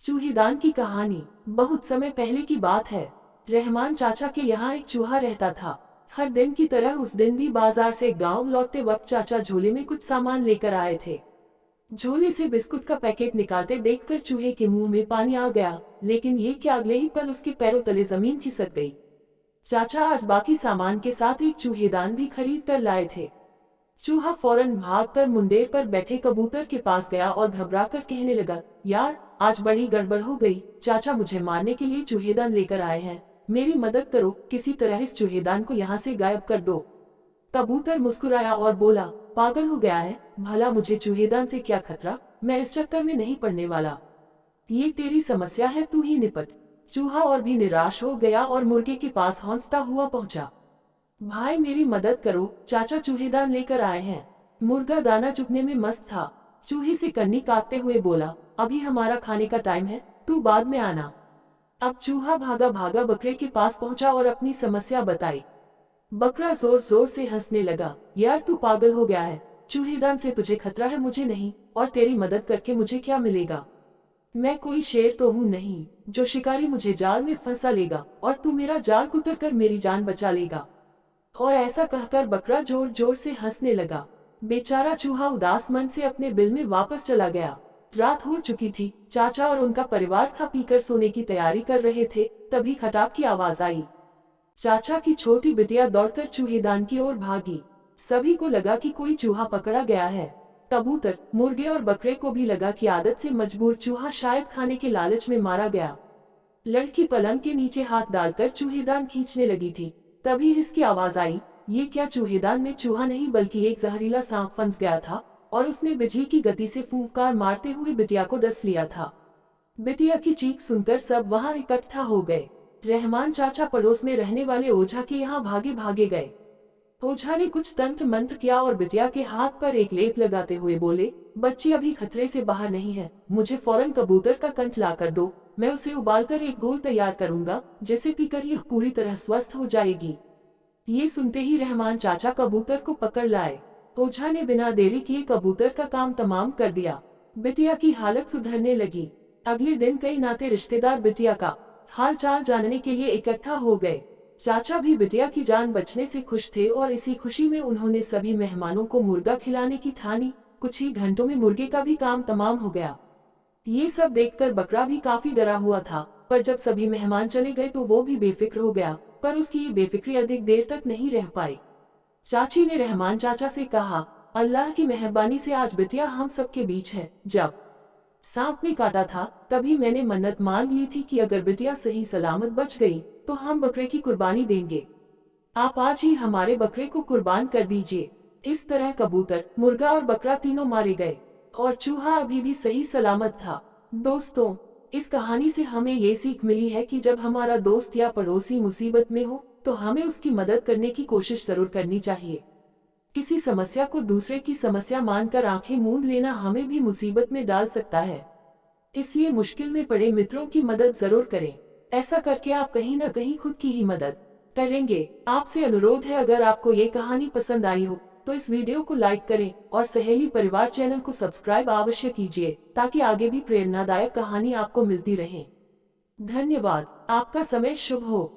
चूहेदान की कहानी। बहुत समय पहले की बात है। रहमान चाचा के यहाँ एक चूहा रहता था। हर दिन की तरह उस दिन भी बाजार से गांव लौटते वक्त चाचा झोले में कुछ सामान लेकर आए थे। झोले से बिस्कुट का पैकेट निकालते देखकर चूहे के मुंह में पानी आ गया, लेकिन ये क्या, अगले ही पल उसके पैरों तले जमीन खिसक गई। चाचा आज बाकी सामान के साथ एक चूहेदान भी खरीद कर लाए थे। चूहा फौरन भागकर मुंडेर पर बैठे कबूतर के पास गया और घबराकर कहने लगा, यार आज बड़ी गड़बड़ हो गई। चाचा मुझे मारने के लिए चूहेदान लेकर आए हैं, मेरी मदद करो, किसी तरह इस चूहेदान को यहाँ से गायब कर दो। कबूतर मुस्कुराया और बोला, पागल हो गया है, भला मुझे चूहेदान से क्या खतरा, मैं इस चक्कर में नहीं पड़ने वाला। ये तेरी समस्या है, तू ही निपट। चूहा और भी निराश हो गया और मुर्गे के पास हौंफता हुआ पहुंचा। भाई मेरी मदद करो, चाचा चूहेदान लेकर आए हैं। मुर्गा दाना चुगने में मस्त था। चूहे से कन्नी काटते हुए बोला, अभी हमारा खाने का टाइम है, तू बाद में आना। अब चूहा भागा भागा बकरे के पास पहुंचा और अपनी समस्या बताई। बकरा जोर जोर से हंसने लगा, यार तू पागल हो गया है, चूहेदान से तुझे खतरा है, मुझे नहीं, और तेरी मदद करके मुझे क्या मिलेगा। मैं कोई शेर तो हूँ नहीं जो शिकारी मुझे जाल में फंसा लेगा और तू मेरा जाल कुतर कर मेरी जान बचा लेगा। और ऐसा कहकर बकरा जोर जोर से हंसने लगा। बेचारा चूहा उदास मन से अपने बिल में वापस चला गया। रात हो चुकी थी। चाचा और उनका परिवार खा पीकर सोने की तैयारी कर रहे थे, तभी खटाक की आवाज आई। चाचा की छोटी बिटिया दौड़कर चूहेदान की ओर भागी। सभी को लगा कि कोई चूहा पकड़ा गया है। कबूतर, मुर्गे और बकरे को भी लगा कि आदत से मजबूर चूहा शायद खाने के लालच में मारा गया। लड़की पलंग के नीचे हाथ डालकर चूहेदान खींचने लगी थी, तभी इसकी आवाज आई। ये क्या, चूहेदान में चूहा नहीं बल्कि एक जहरीला सांप फंस गया था और उसने बिजली की गति से फूंकार मारते हुए बिटिया को डस लिया था। बिटिया की चीख सुनकर सब वहां इकट्ठा हो गए। रहमान चाचा पड़ोस में रहने वाले ओझा के यहाँ भागे भागे गए। ओझा ने कुछ तंत्र मंत्र किया और बिटिया के हाथ पर एक लेप लगाते हुए बोले, बच्ची अभी खतरे से बाहर नहीं है, मुझे फौरन कबूतर का कंठ ला कर दो, मैं उसे उबालकर एक घोल तैयार करूंगा, जिसे पीकर यह पूरी तरह स्वस्थ हो जाएगी। ये सुनते ही रहमान चाचा कबूतर को पकड़ लाए। ओझा ने बिना देरी किए कबूतर का काम तमाम कर दिया। बिटिया की हालत सुधरने लगी। अगले दिन कई नाते रिश्तेदार बिटिया का हाल चाल जानने के लिए इकट्ठा हो गए। चाचा भी बिटिया की जान बचने से खुश थे और इसी खुशी में उन्होंने सभी मेहमानों को मुर्गा खिलाने की ठानी। कुछ ही घंटों में मुर्गे का भी काम तमाम हो गया। ये सब देखकर बकरा भी काफी डरा हुआ था, पर जब सभी मेहमान चले गए तो वो भी बेफिक्र हो गया, पर उसकी ये बेफिक्री अधिक देर तक नहीं रह पाई। चाची ने रहमान चाचा से कहा, अल्लाह की मेहरबानी से आज बिटिया हम सबके बीच है। जब सांप ने काटा था तभी मैंने मन्नत मान ली थी कि अगर बिटिया सही सलामत बच गई तो हम बकरे की कुर्बानी देंगे। आप आज ही हमारे बकरे को कुर्बान कर दीजिए। इस तरह कबूतर, मुर्गा और बकरा तीनों मारे गए और चूहा अभी भी सही सलामत था। दोस्तों, इस कहानी से हमें ये सीख मिली है कि जब हमारा दोस्त या पड़ोसी मुसीबत में हो तो हमें उसकी मदद करने की कोशिश जरूर करनी चाहिए। किसी समस्या को दूसरे की समस्या मानकर आंखें मूंद लेना हमें भी मुसीबत में डाल सकता है। इसलिए मुश्किल में पड़े मित्रों की मदद जरूर करें। ऐसा करके आप कहीं न कहीं खुद की ही मदद करेंगे। आपसे अनुरोध है, अगर आपको ये कहानी पसंद आई हो तो इस वीडियो को लाइक करें और सहेली परिवार चैनल को सब्सक्राइब अवश्य कीजिए, ताकि आगे भी प्रेरणादायक कहानी आपको मिलती रहे। धन्यवाद। आपका समय शुभ हो।